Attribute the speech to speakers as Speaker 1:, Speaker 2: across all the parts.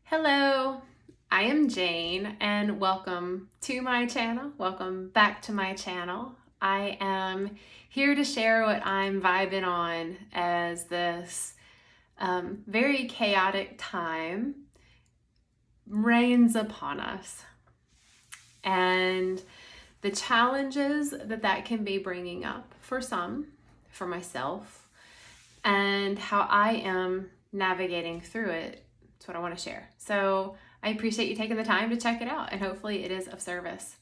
Speaker 1: Hello, I am Jane and welcome to my channel. Welcome back to my channel. I am here to share what I'm vibing on as this very chaotic time rains upon us, and the challenges that can be bringing up for some, for myself, and how I am navigating through it. That's what I want to share. So I appreciate you taking the time to check it out, and hopefully it is of service.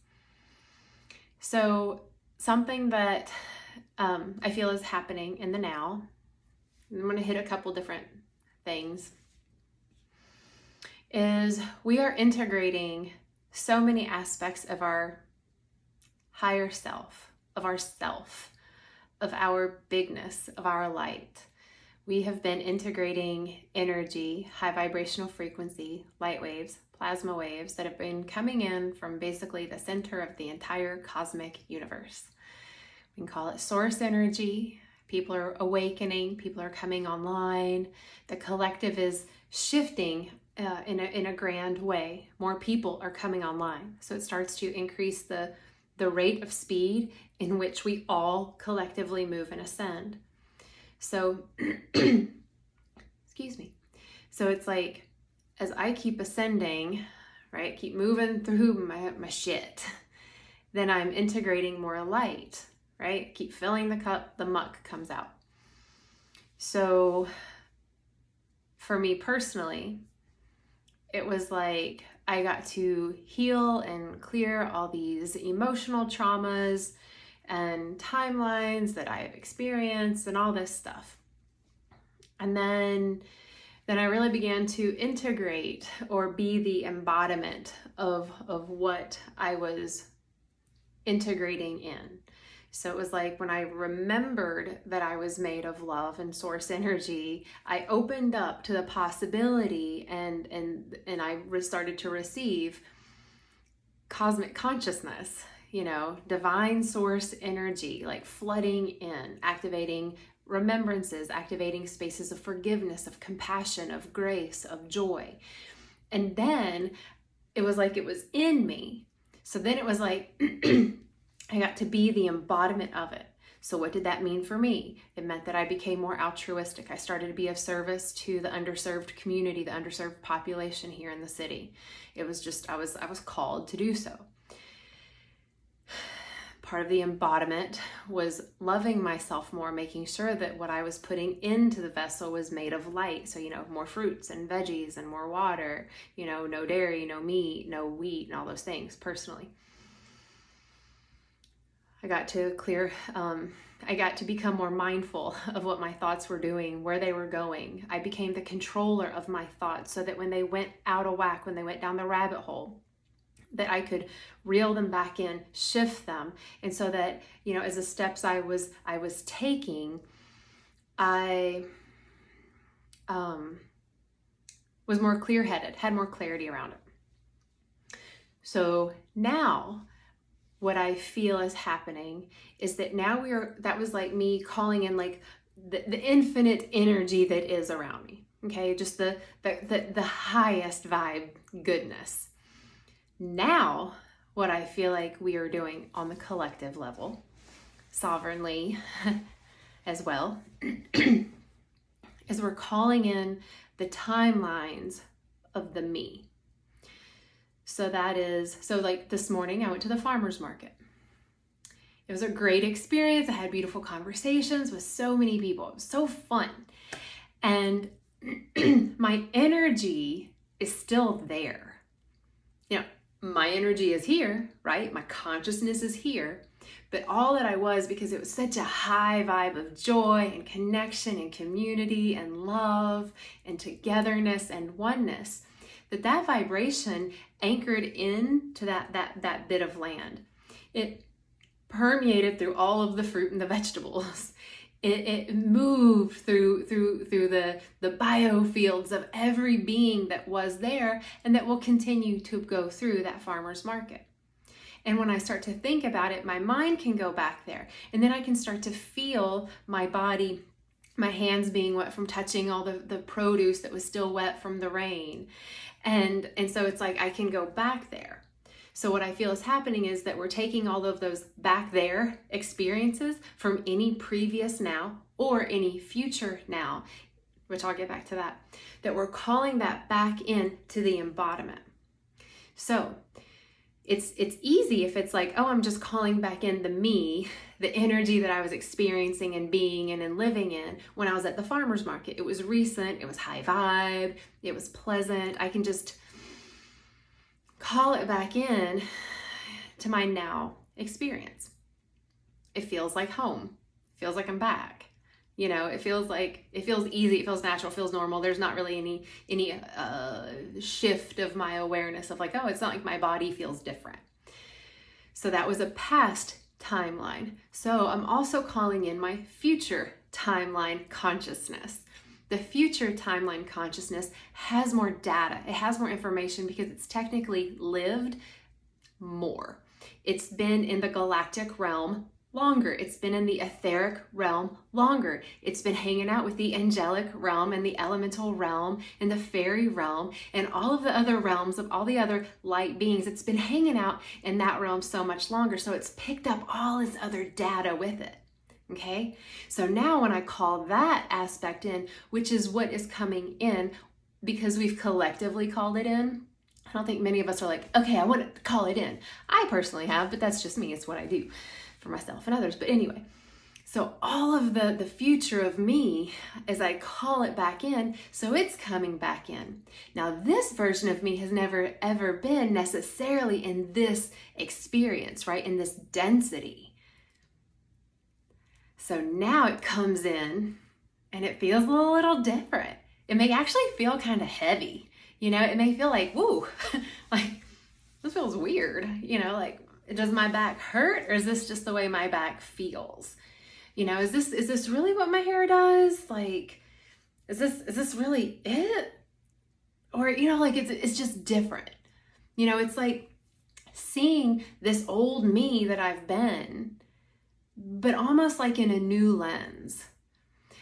Speaker 1: So something that I feel is happening in the now, I'm going to hit a couple different things, is we are integrating so many aspects of our higher self, of our bigness, of our light. We have been integrating energy, high vibrational frequency, light waves, plasma waves that have been coming in from basically the center of the entire cosmic universe. We can call it source energy. People are awakening, people are coming online. The collective is shifting in a grand way. More people are coming online. So it starts to increase the rate of speed in which we all collectively move and ascend. So, excuse me. So it's like, as I keep ascending, right, keep moving through my shit, then I'm integrating more light, right? Keep filling the cup, the muck comes out. So for me personally, it was like I got to heal and clear all these emotional traumas and timelines that I have experienced and all this stuff. And then I really began to integrate or be the embodiment of what I was integrating in. So it was like when I remembered that I was made of love and source energy, I opened up to the possibility and I started to receive cosmic consciousness, divine source energy, like flooding in, activating remembrances, activating spaces of forgiveness, of compassion, of grace, of joy. And then it was like it was in me. So then it was like I got to be the embodiment of it. So what did that mean for me? It meant that I became more altruistic. I started to be of service to the underserved community, the underserved population here in the city. It was just, I was called to do so. Part of the embodiment was loving myself more, making sure that what I was putting into the vessel was made of light. So, more fruits and veggies and more water, no dairy, no meat, no wheat, and all those things personally. I got to I got to become more mindful of what my thoughts were doing, where they were going. I became the controller of my thoughts so that when they went out of whack, when they went down the rabbit hole, that I could reel them back in, shift them. And so that, as the steps I was taking, I was more clear-headed, had more clarity around it. So now what I feel is happening is that now that was like me calling in like the infinite energy that is around me. Okay. Just the highest vibe goodness. Now, what I feel like we are doing on the collective level, sovereignly as well, is we're calling in the timelines of the me. So like this morning, I went to the farmer's market. It was a great experience. I had beautiful conversations with so many people. It was so fun. And my energy is still there. My energy is here, right? My consciousness is here. But all that I was, because it was such a high vibe of joy and connection and community and love and togetherness and oneness, that vibration anchored into that bit of land. It permeated through all of the fruit and the vegetables. It moved through the biofields of every being that was there and that will continue to go through that farmer's market. And when I start to think about it, my mind can go back there, and then I can start to feel my body my hands being wet from touching all the produce that was still wet from the rain. And so it's like I can go back there. So what I feel is happening is that we're taking all of those back there experiences from any previous now or any future now, which I'll get back to that we're calling that back in to the embodiment. So it's easy if it's like, oh, I'm just calling back in the me, the energy that I was experiencing and being in and living in when I was at the farmer's market. It was recent, it was high vibe, it was pleasant. I can just call it back in to my now experience. It feels like home. It feels like I'm back. You know, it feels easy, it feels natural, it feels normal. There's not really any shift of my awareness of like, oh, it's not like my body feels different. So that was a past timeline. So I'm also calling in my future timeline consciousness. The future timeline consciousness has more data. It has more information because it's technically lived more. It's been in the galactic realm longer. It's been in the etheric realm longer. It's been hanging out with the angelic realm and the elemental realm and the fairy realm and all of the other realms of all the other light beings. It's been hanging out in that realm so much longer. So it's picked up all this other data with it. Okay, so now when I call that aspect in, which is what is coming in, because we've collectively called it in, I don't think many of us are like, okay, I want to call it in. I personally have, but that's just me. It's what I do for myself and others. But anyway, so all of the future of me, as I call it back in, so it's coming back in. Now, this version of me has never, ever been necessarily in this experience, right? In this density. So now it comes in and it feels a little different. It may actually feel kind of heavy. You know, it may feel like, woo, like this feels weird. You know, like, does my back hurt or is this just the way my back feels? You know, is this really what my hair does? Like, is this really it? Or, you know, like it's just different. You know, it's like seeing this old me that I've been, but almost like in a new lens.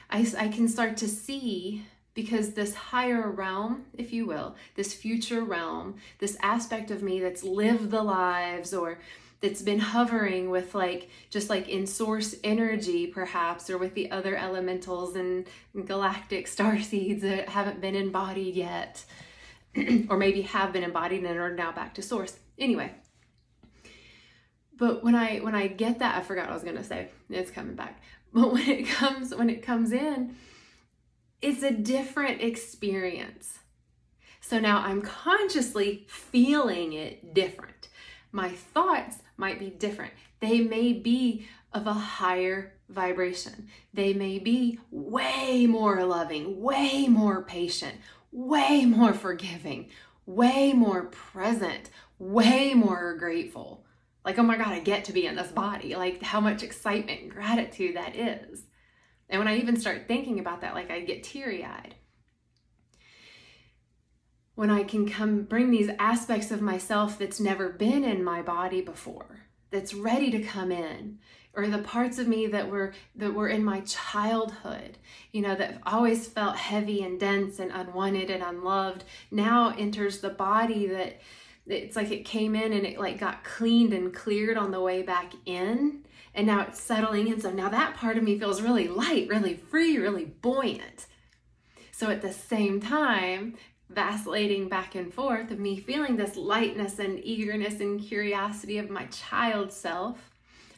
Speaker 1: I can start to see, because this higher realm, if you will, this future realm, this aspect of me that's lived the lives or that's been hovering with like, just like in source energy perhaps, or with the other elementals and galactic star seeds that haven't been embodied yet, or maybe have been embodied and are now back to source. Anyway. But when I get that, I forgot what I was going to say. It's coming back. But when it comes in, it's a different experience. So now I'm consciously feeling it different. My thoughts might be different. They may be of a higher vibration. They may be way more loving, way more patient, way more forgiving, way more present, way more grateful. Like, oh my God, I get to be in this body. Like, how much excitement and gratitude that is. And when I even start thinking about that, like, I get teary-eyed. When I can bring these aspects of myself that's never been in my body before, that's ready to come in, or the parts of me that were in my childhood, you know, that always felt heavy and dense and unwanted and unloved, now enters the body that it's like it came in and it like got cleaned and cleared on the way back in, and now it's settling in. So now that part of me feels really light, really free, really buoyant. So at the same time, vacillating back and forth of me feeling this lightness and eagerness and curiosity of my child self,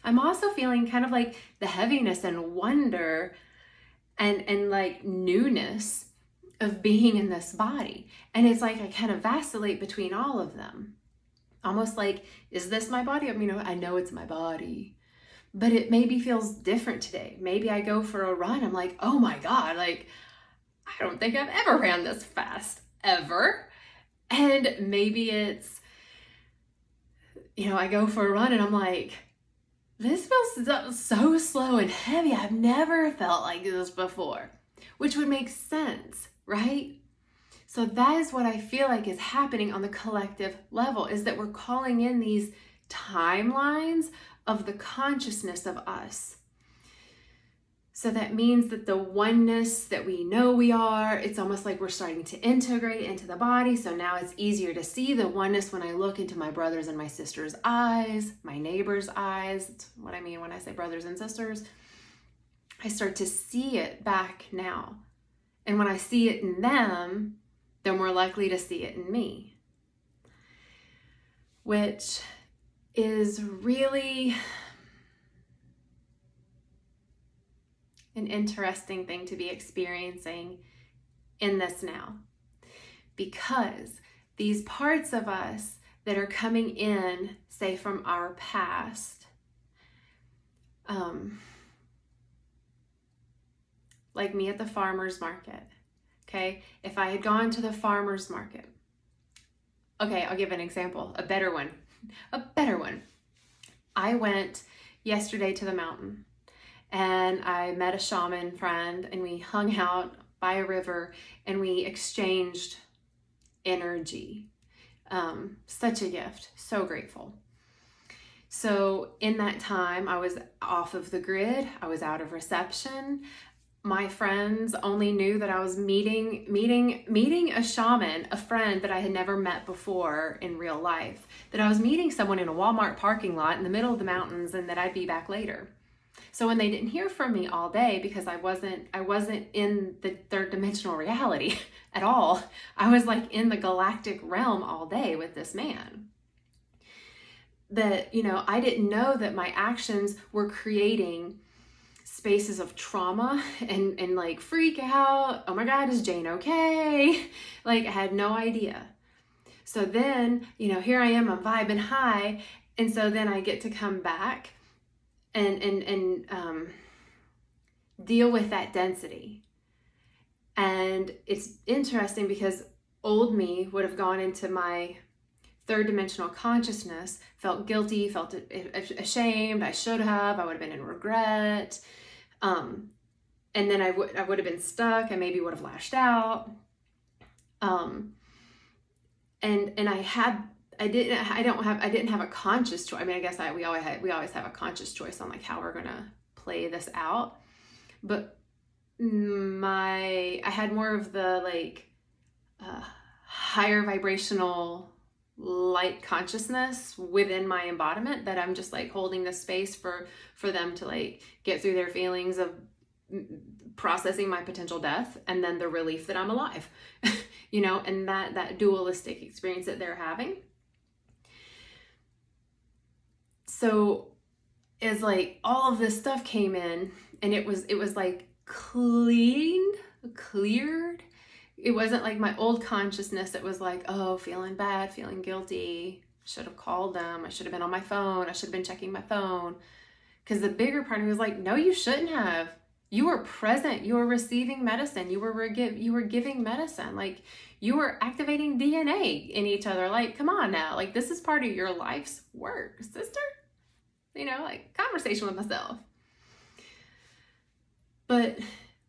Speaker 1: I'm also feeling kind of like the heaviness and wonder and like newness of being in this body. And it's like I kind of vacillate between all of them. Almost like, is this my body? I mean, I know it's my body, but it maybe feels different today. Maybe I go for a run. I'm like, oh my God, like, I don't think I've ever ran this fast, ever. And maybe it's, you know, I go for a run and I'm like, this feels so slow and heavy. I've never felt like this before, which would make sense, right? So that is what I feel like is happening on the collective level, is that we're calling in these timelines of the consciousness of us. So that means that the oneness that we know we are, it's almost like we're starting to integrate into the body. So now it's easier to see the oneness when I look into my brothers and my sisters' eyes, my neighbors' eyes. That's what I mean when I say brothers and sisters. I start to see it back now. And when I see it in them, they're more likely to see it in me. Which is really an interesting thing to be experiencing in this now, because these parts of us that are coming in, say from our past, like me at the farmer's market, okay? If I had gone to the farmer's market, okay, I'll give an example, a better one. I went yesterday to the mountain, and I met a shaman friend, and we hung out by a river, and we exchanged energy. Such a gift, so grateful. So in that time, I was off of the grid, I was out of reception. My friends only knew that I was meeting a shaman, a friend that I had never met before in real life, that I was meeting someone in a Walmart parking lot in the middle of the mountains, and that I'd be back later. So when they didn't hear from me all day, because I wasn't in the third dimensional reality at all, I was like in the galactic realm all day with this man. That, I didn't know that my actions were creating spaces of trauma and like freak out. Oh my God, is Jane okay? Like I had no idea. So then, here I am, I'm vibing high. And so then I get to come back and deal with that density. And it's interesting because old me would have gone into my third dimensional consciousness, felt guilty, felt ashamed, I should have, I would have been in regret. And then I would have been stuck, I maybe would have lashed out. And I didn't have a conscious choice. I mean, I guess we always have a conscious choice on like how we're gonna play this out. But I had more of the like higher vibrational light consciousness within my embodiment, that I'm just like holding the space for them to like get through their feelings of processing my potential death, and then the relief that I'm alive, and that dualistic experience that they're having. So it's like all of this stuff came in, and it was like cleared. It wasn't like my old consciousness that was like, oh, feeling bad, feeling guilty. I should have called them. I should have been on my phone. I should have been checking my phone. Because the bigger part of me was like, no, you shouldn't have. You were present. You were receiving medicine. You were giving medicine. Like you were activating DNA in each other. Like, come on now. Like this is part of your life's work, sister. Like conversation with myself. But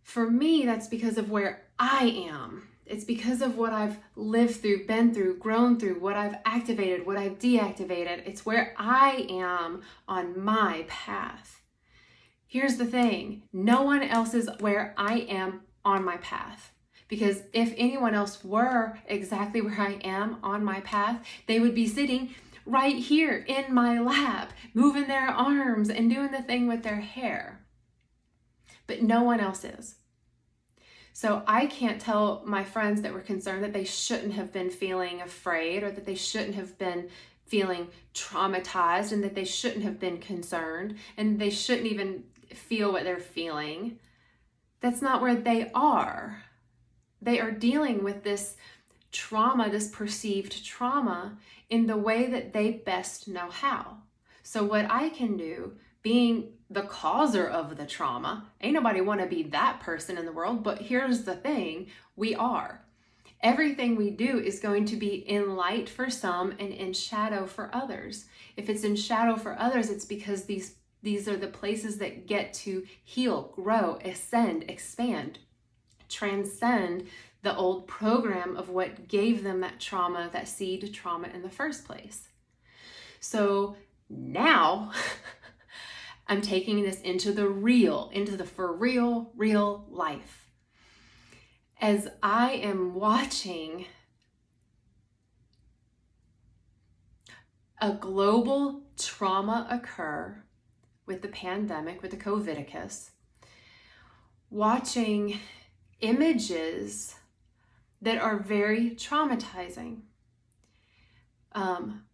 Speaker 1: for me, that's because of where I am. It's because of what I've lived through, been through, grown through, what I've activated, what I've deactivated. It's where I am on my path. Here's the thing. No one else is where I am on my path. Because if anyone else were exactly where I am on my path, they would be sitting right here in my lap, moving their arms and doing the thing with their hair. But no one else is. So I can't tell my friends that were concerned that they shouldn't have been feeling afraid, or that they shouldn't have been feeling traumatized, and that they shouldn't have been concerned, and they shouldn't even feel what they're feeling. That's not where they are. They are dealing with this trauma, this perceived trauma, in the way that they best know how. So what I can do, being the causer of the trauma, ain't nobody want to be that person in the world, but here's the thing, we are. Everything we do is going to be in light for some and in shadow for others. If it's in shadow for others, it's because these are the places that get to heal, grow, ascend, expand, transcend the old program of what gave them that trauma, that seed trauma in the first place. So now I'm taking this into the real, into the for real, real life. As I am watching a global trauma occur with the pandemic, with the COVIDicus, watching images that are very traumatizing,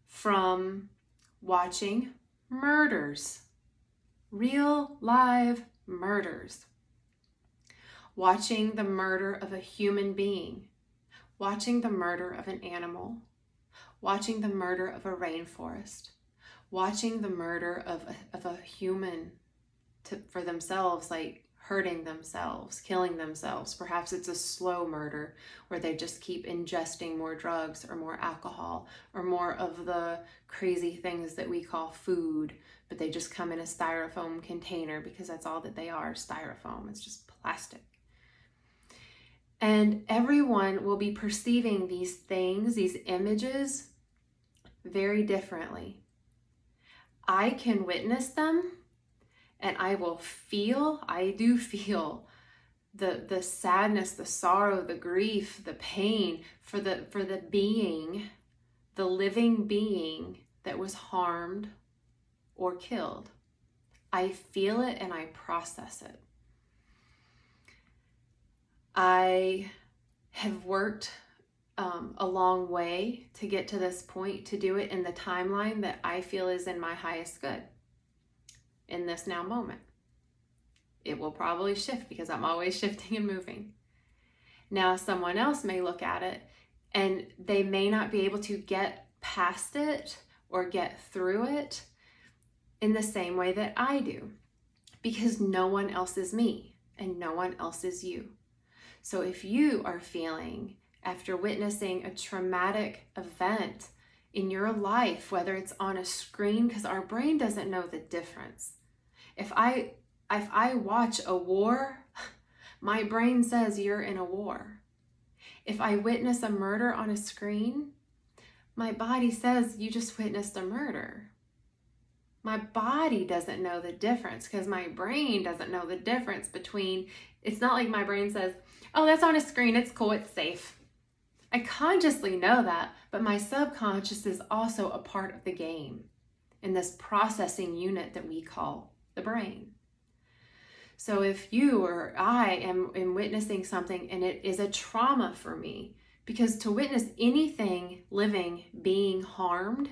Speaker 1: from watching murders, real live murders, watching the murder of a human being, watching the murder of an animal, watching the murder of a rainforest, watching the murder of a human for themselves, like hurting themselves, killing themselves. Perhaps it's a slow murder where they just keep ingesting more drugs or more alcohol or more of the crazy things that we call food, but they just come in a styrofoam container because that's all that they are, styrofoam. It's just plastic. And everyone will be perceiving these things, these images, very differently. I can witness them, and I do feel the sadness, the sorrow, the grief, the pain for the being, the living being that was harmed or killed. I feel it and I process it. I have worked a long way to get to this point, to do it in the timeline that I feel is in my highest good in this now moment. It will probably shift because I'm always shifting and moving. Now, someone else may look at it and they may not be able to get past it or get through it in the same way that I do, because no one else is me and no one else is you. So if you are feeling, after witnessing a traumatic event in your life, whether it's on a screen, because our brain doesn't know the difference. If I watch a war, my brain says you're in a war. If I witness a murder on a screen, my body says you just witnessed a murder. My body doesn't know the difference because my brain doesn't know the difference between, it's not like my brain says, oh, that's on a screen, it's cool, it's safe. I consciously know that, but my subconscious is also a part of the game in this processing unit that we call the brain. So if you or I am witnessing something and it is a trauma for me, because to witness anything living being harmed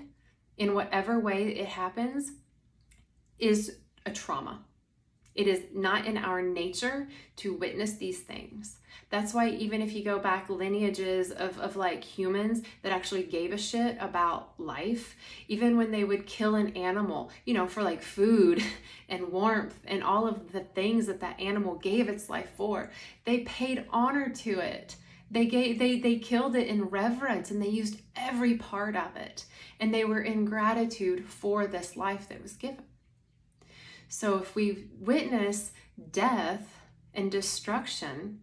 Speaker 1: in whatever way it happens is a trauma. It is not in our nature to witness these things. That's why even if you go back lineages of like humans that actually gave a shit about life, even when they would kill an animal, for like food and warmth and all of the things that animal gave its life for, they paid honor to it. They killed it in reverence and they used every part of it. And they were in gratitude for this life that was given. So if we witness death and destruction,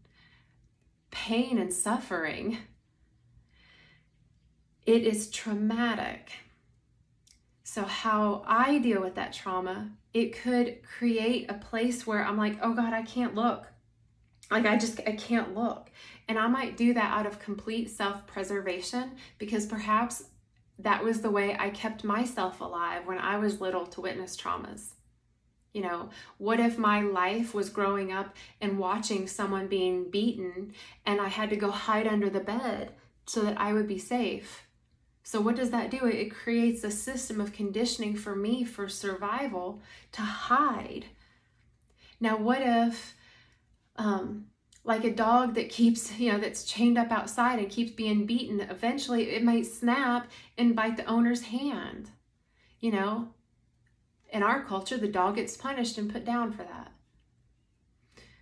Speaker 1: pain and suffering, it is traumatic. So how I deal with that trauma, it could create a place where I'm like, oh God, I can't look. Like I can't look. And I might do that out of complete self-preservation because perhaps that was the way I kept myself alive when I was little to witness traumas. What if my life was growing up and watching someone being beaten and I had to go hide under the bed so that I would be safe? So what does that do? It creates a system of conditioning for me for survival to hide. Now, what if, like a dog that keeps, that's chained up outside and keeps being beaten, eventually it might snap and bite the owner's hand, In our culture, the dog gets punished and put down for that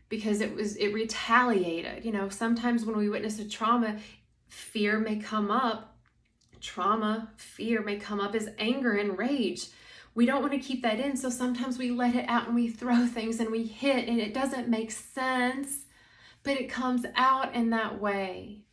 Speaker 1: because it retaliated. Sometimes when we witness a trauma, fear may come up. Fear may come up as anger and rage. We don't want to keep that in, so sometimes we let it out and we throw things and we hit, and it doesn't make sense, but it comes out in that way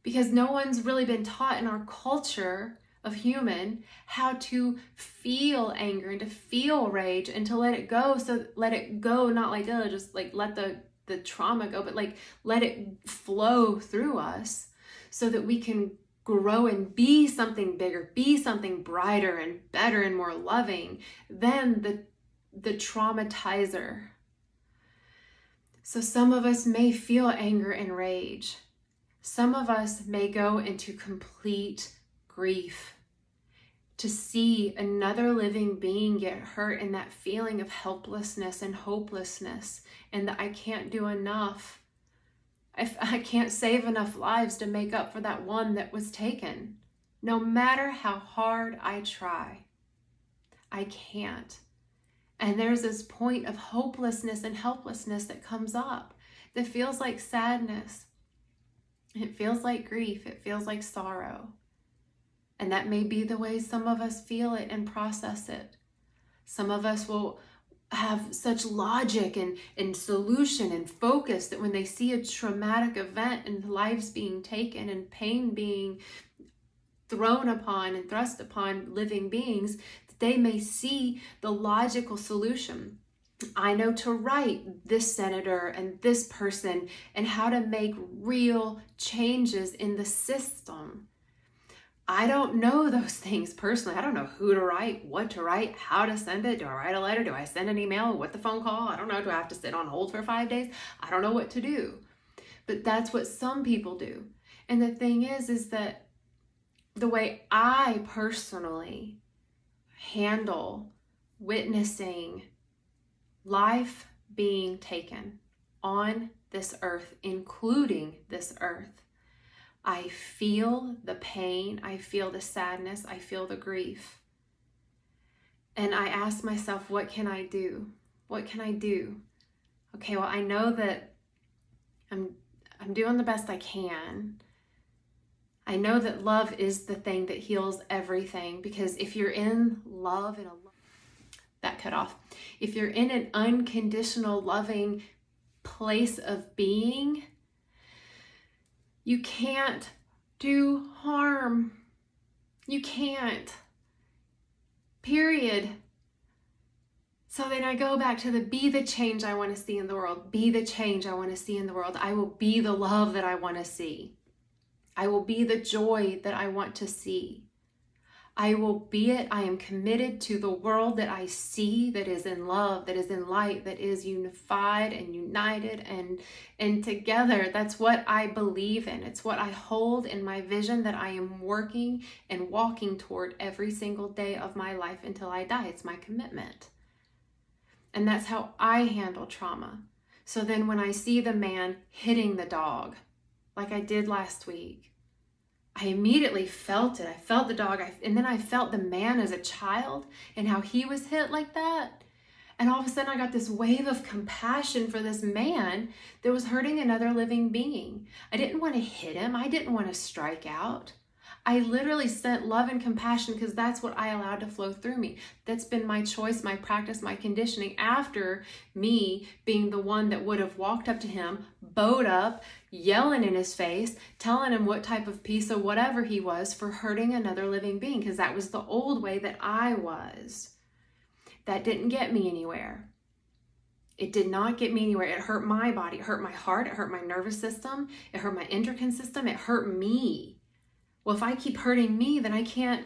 Speaker 1: because no one's really been taught in our culture of human how to feel anger and to feel rage and to let it go. So let it go, not like, oh, just like let the trauma go, but like let it flow through us so that we can grow and be something bigger, be something brighter and better and more loving than the traumatizer. So some of us may feel anger and rage. Some of us may go into complete grief to see another living being get hurt, and that feeling of helplessness and hopelessness, and that I can't do enough. I can't save enough lives to make up for that one that was taken. No matter how hard I try, I can't. And there's this point of hopelessness and helplessness that comes up that feels like sadness. It feels like grief. It feels like sorrow. And that may be the way some of us feel it and process it. Some of us will have such logic and solution and focus that when they see a traumatic event and lives being taken and pain being thrown upon and thrust upon living beings, they may see the logical solution. I know to write this senator and this person and how to make real changes in the system. I don't know those things personally. I don't know who to write, what to write, how to send it. Do I write a letter? Do I send an email? What the phone call? I don't know. Do I have to sit on hold for 5 days? I don't know what to do. But that's what some people do. And the thing is that the way I personally handle witnessing life being taken on this earth, including this earth, I feel the pain, I feel the sadness, I feel the grief. And I ask myself, what can I do? What can I do? Okay, well, I know that I'm doing the best I can. I know that love is the thing that heals everything, because if you're in love, that cut off. If you're in an unconditional, loving place of being, you can't do harm. You can't. Period. So then I go back to be the change I want to see in the world. Be the change I want to see in the world. I will be the love that I want to see. I will be the joy that I want to see. I will be it. I am committed to the world that I see, that is in love, that is in light, that is unified and united and together. That's what I believe in. It's what I hold in my vision that I am working and walking toward every single day of my life until I die. It's my commitment. And that's how I handle trauma. So then when I see the man hitting the dog, like I did last week, I immediately felt it. I felt the dog, and then I felt the man as a child and how he was hit like that. And all of a sudden I got this wave of compassion for this man that was hurting another living being. I didn't want to hit him. I didn't want to strike out. I literally sent love and compassion because that's what I allowed to flow through me. That's been my choice, my practice, my conditioning after me being the one that would have walked up to him, bowed up, yelling in his face, telling him what type of piece of whatever he was for hurting another living being, because that was the old way that I was. That didn't get me anywhere. It did not get me anywhere. It hurt my body. It hurt my heart. It hurt my nervous system. It hurt my endocrine system. It hurt me. Well, if I keep hurting me, then I can't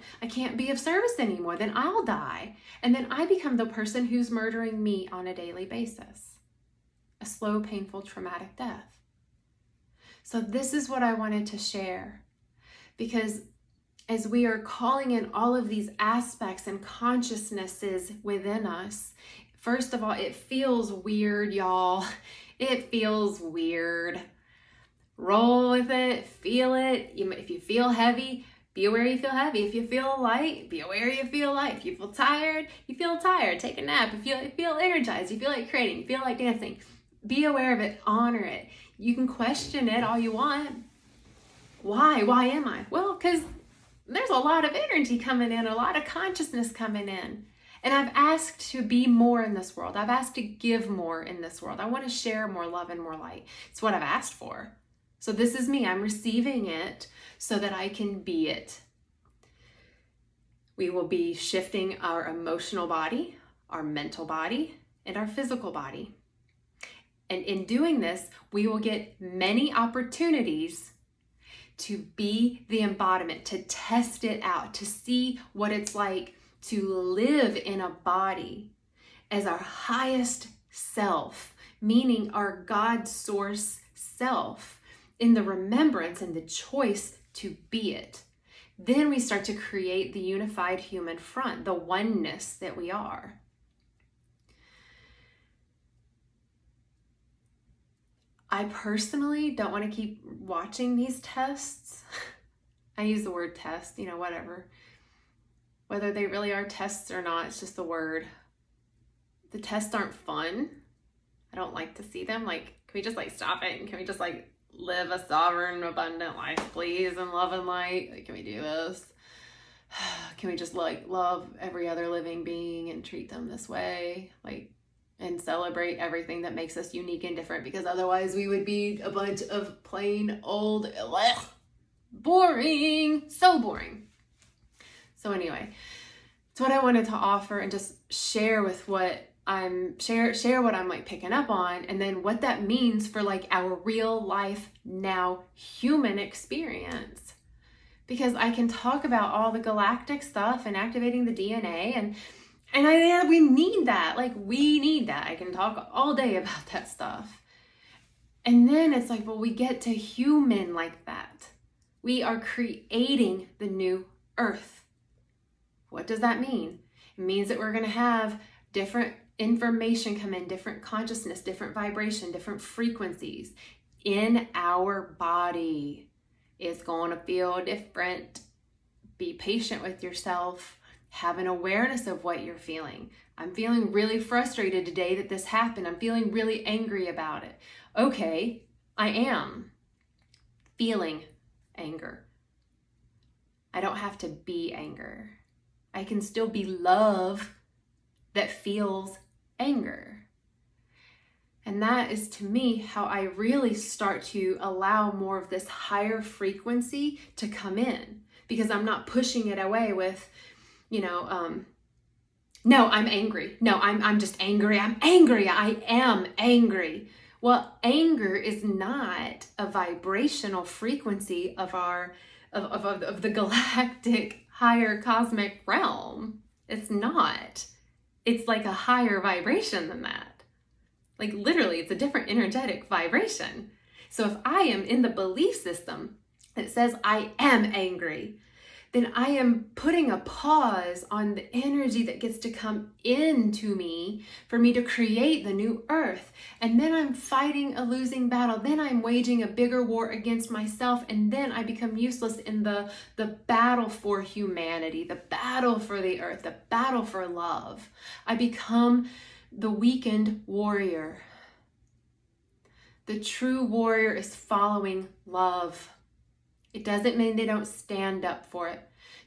Speaker 1: be of service anymore. Then I'll die. And then I become the person who's murdering me on a daily basis. A slow, painful, traumatic death. So this is what I wanted to share, because as we are calling in all of these aspects and consciousnesses within us, first of all, it feels weird, y'all. It feels weird. Roll with it, feel it. If you feel heavy, be aware you feel heavy. If you feel light, be aware you feel light. If you feel tired, you feel tired. Take a nap. If you feel energized, you feel like creating, you feel like dancing. Be aware of it, honor it. You can question it all you want. Why? Why am I? Well, because there's a lot of energy coming in, a lot of consciousness coming in. And I've asked to be more in this world. I've asked to give more in this world. I want to share more love and more light. It's what I've asked for. So this is me. I'm receiving it so that I can be it. We will be shifting our emotional body, our mental body, and our physical body. And in doing this, we will get many opportunities to be the embodiment, to test it out, to see what it's like to live in a body as our highest self, meaning our God source self, in the remembrance and the choice to be it. Then we start to create the unified human front, the oneness that we are. I personally don't want to keep watching these tests. I use the word test, whatever. Whether they really are tests or not, it's just the word. The tests aren't fun. I don't like to see them. Like, can we just stop it? And can we just live a sovereign, abundant life, please, in love and light? Can we do this? Can we just love every other living being and treat them this way? And celebrate everything that makes us unique and different, because otherwise we would be a bunch of plain old, boring, so boring. So anyway, it's what I wanted to offer and just share with what share what I'm picking up on, and then what that means for our real life now human experience. Because I can talk about all the galactic stuff and activating the DNA and we need that. We need that. I can talk all day about that stuff. And then it's we get to human like that. We are creating the new earth. What does that mean? It means that we're going to have different information come in, different consciousness, different vibration, different frequencies in our body. It's going to feel different. Be patient with yourself. Have an awareness of what you're feeling. I'm feeling really frustrated today that this happened. I'm feeling really angry about it. Okay, I am feeling anger. I don't have to be anger. I can still be love that feels anger. And that is, to me, how I really start to allow more of this higher frequency to come in, because I'm not pushing it away with, no, I'm angry. No, I'm just angry. I'm angry. I am angry. Well, anger is not a vibrational frequency of the galactic higher cosmic realm. It's not. It's a higher vibration than that. Literally, it's a different energetic vibration. So if I am in the belief system that says I am angry, then I am putting a pause on the energy that gets to come into me for me to create the new earth. And then I'm fighting a losing battle. Then I'm waging a bigger war against myself. And then I become useless in the battle for humanity, the battle for the earth, the battle for love. I become the weakened warrior. The true warrior is following love. It doesn't mean they don't stand up for it.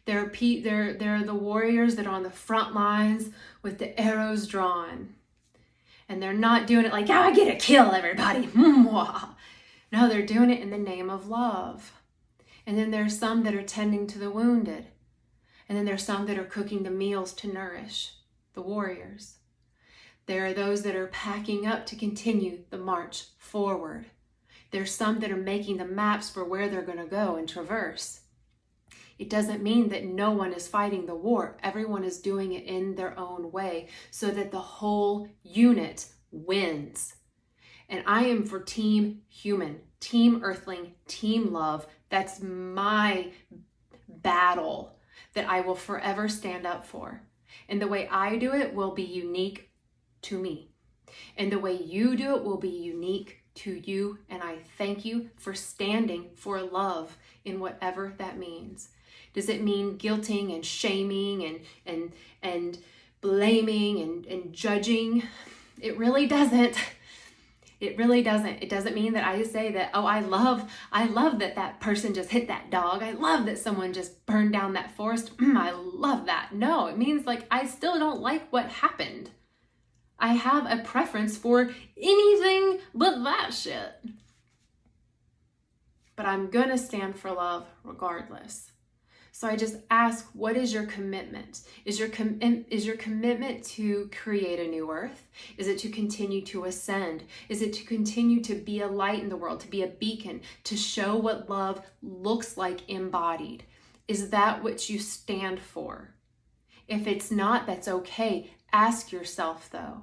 Speaker 1: They're the warriors that are on the front lines with the arrows drawn. And they're not doing it I get to kill everybody. No, they're doing it in the name of love. And then there's some that are tending to the wounded. And then there's some that are cooking the meals to nourish the warriors. There are those that are packing up to continue the march forward. There's some that are making the maps for where they're going to go and traverse. It doesn't mean that no one is fighting the war. Everyone is doing it in their own way so that the whole unit wins. And I am for team human, team earthling, team love. That's my battle that I will forever stand up for. And the way I do it will be unique to me. And the way you do it will be unique to you. And I thank you for standing for love in whatever that means. Does it mean guilting and shaming and blaming and judging? It really doesn't. It really doesn't. It doesn't mean that I say that, oh, I love that person just hit that dog. I love that someone just burned down that forest. I love that. No, it means I still don't like what happened. I have a preference for anything but that shit. But I'm gonna stand for love regardless. So I just ask, what is your commitment? Is your commitment to create a new earth? Is it to continue to ascend? Is it to continue to be a light in the world, to be a beacon, to show what love looks like embodied? Is that what you stand for? If it's not, that's okay. Ask yourself though.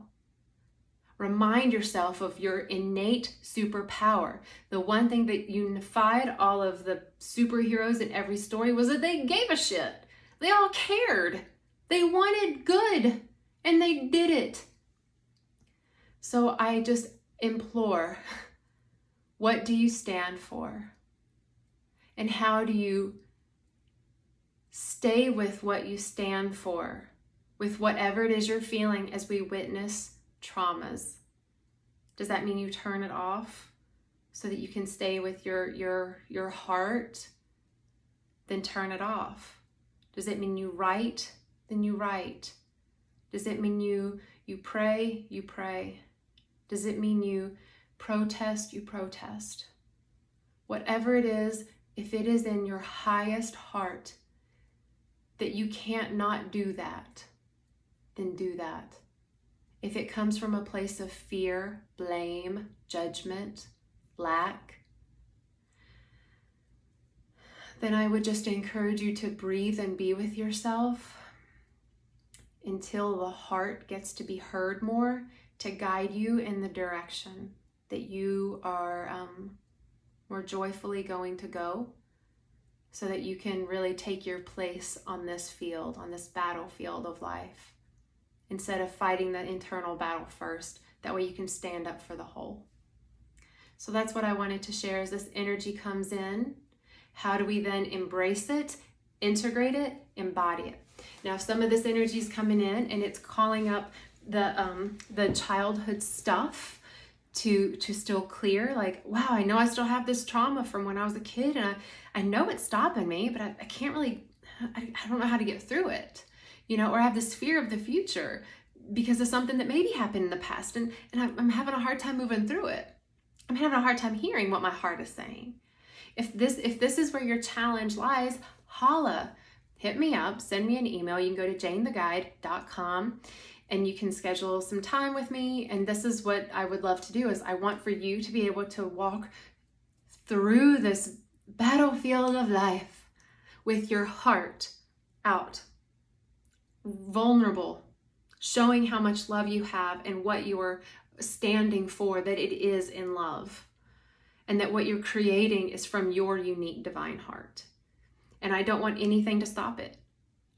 Speaker 1: Remind yourself of your innate superpower. The one thing that unified all of the superheroes in every story was that they gave a shit. They all cared. They wanted good, and they did it. So I just implore, what do you stand for? And how do you stay with what you stand for, with whatever it is you're feeling as we witness traumas? Does that mean you turn it off so that you can stay with your heart? Then turn it off. Does it mean you write? Then you write. Does it mean you pray? You pray. Does it mean you protest? You protest. Whatever it is, if it is in your highest heart that you can't not do that, then do that. If it comes from a place of fear, blame, judgment, lack, then I would just encourage you to breathe and be with yourself until the heart gets to be heard more, to guide you in the direction that you are more joyfully going to go, so that you can really take your place on this field, on this battlefield of life, instead of fighting the internal battle first. That way you can stand up for the whole. So that's what I wanted to share as this energy comes in. How do we then embrace it, integrate it, embody it? Now, some of this energy is coming in and it's calling up the childhood stuff to still clear. Like, wow, I know I still have this trauma from when I was a kid, and I know it's stopping me, but I can't really, I don't know how to get through it. Or I have this fear of the future because of something that maybe happened in the past, and I'm having a hard time moving through it. I'm having a hard time hearing what my heart is saying. If this is where your challenge lies, holla, hit me up, send me an email. You can go to janetheguide.com and you can schedule some time with me. And this is what I would love to do, is I want for you to be able to walk through this battlefield of life with your heart out, vulnerable, showing how much love you have and what you are standing for, that it is in love, and that what you're creating is from your unique divine heart. And I don't want anything to stop it.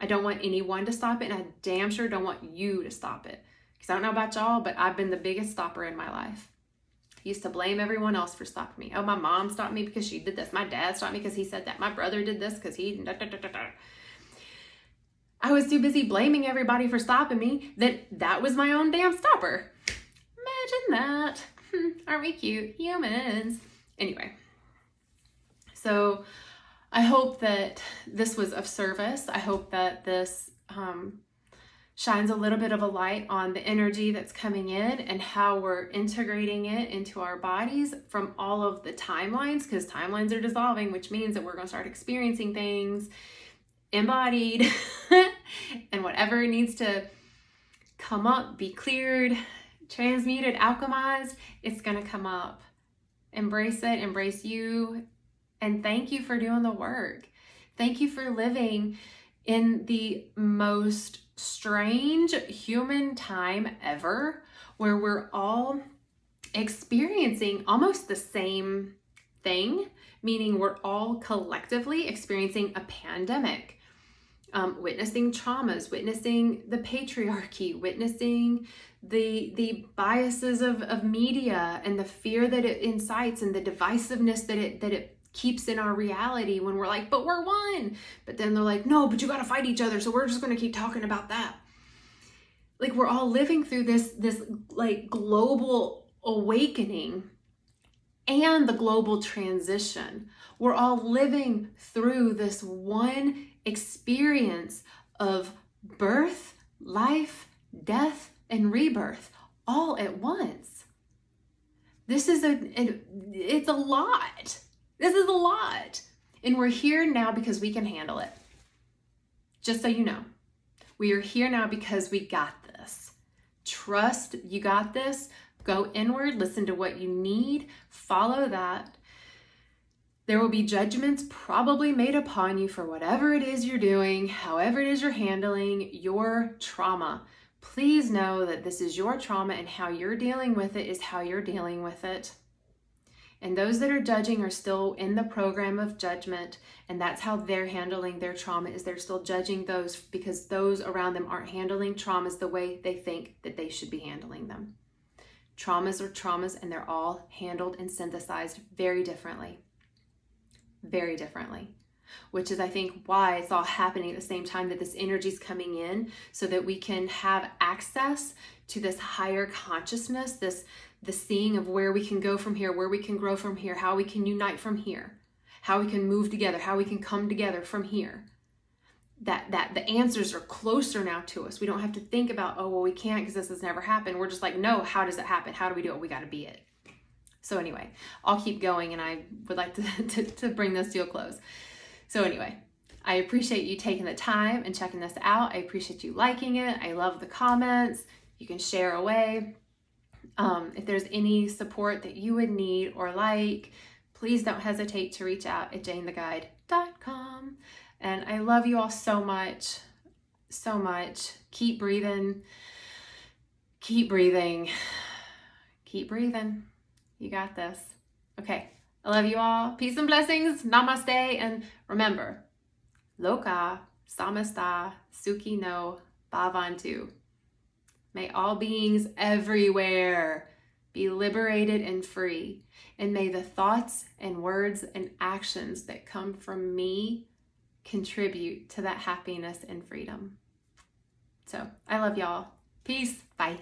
Speaker 1: I don't want anyone to stop it, and I damn sure don't want you to stop it. Because I don't know about y'all, but I've been the biggest stopper in my life. I used to blame everyone else for stopping me. Oh, my mom stopped me because she did this. My dad stopped me because he said that. My brother did this because he... I was too busy blaming everybody for stopping me that was my own damn stopper. Imagine that. Aren't we cute? Humans. Anyway, so I hope that this was of service. I hope that this shines a little bit of a light on the energy that's coming in and how we're integrating it into our bodies from all of the timelines, because timelines are dissolving, which means that we're going to start experiencing things embodied and whatever needs to come up, be cleared, transmuted, alchemized, it's going to come up. Embrace it, embrace you, and thank you for doing the work. Thank you for living in the most strange human time ever, where we're all experiencing almost the same thing, meaning we're all collectively experiencing a pandemic. Witnessing traumas, witnessing the patriarchy, witnessing the biases of media and the fear that it incites and the divisiveness that it keeps in our reality, when we're like, but we're one. But then they're like, no, but you got to fight each other. So we're just going to keep talking about that. Like, we're all living through this like global awakening and the global transition. We're all living through this one experience of birth, life, death, and rebirth all at once. It's a lot. This is a lot. And we're here now because we can handle it. just so you know, we are here now because we got this. Trust you got this. Go inward, listen to what you need, follow that. There will be judgments probably made upon you for whatever it is you're doing, however it is you're handling your trauma. Please know that this is your trauma, and how you're dealing with it is how you're dealing with it. And those that are judging are still in the program of judgment, and that's how they're handling their trauma, is they're still judging those because those around them aren't handling traumas the way they think that they should be handling them. Traumas are traumas, and they're all handled and synthesized very differently. Very differently. Which is, I think, why it's all happening at the same time, that this energy is coming in, so that we can have access to this higher consciousness, the seeing of where we can go from here, where we can grow from here, how we can unite from here, how we can move together, how we can come together from here. That the answers are closer now to us. We don't have to think about, oh, well, we can't because this has never happened. We're just like, no, how does it happen? How do we do it? We got to be it. So anyway, I'll keep going, and I would like to bring this to a close. So anyway, I appreciate you taking the time and checking this out. I appreciate you liking it. I love the comments. You can share away. If there's any support that you would need or like, please don't hesitate to reach out at janetheguide.com. And I love you all so much, so much. Keep breathing. Keep breathing. Keep breathing. You got this. Okay. I love you all. Peace and blessings. Namaste. And remember, Loka Samasta Sukhi no Bhavantu. May all beings everywhere be liberated and free. And may the thoughts and words and actions that come from me contribute to that happiness and freedom. So I love y'all. Peace. Bye.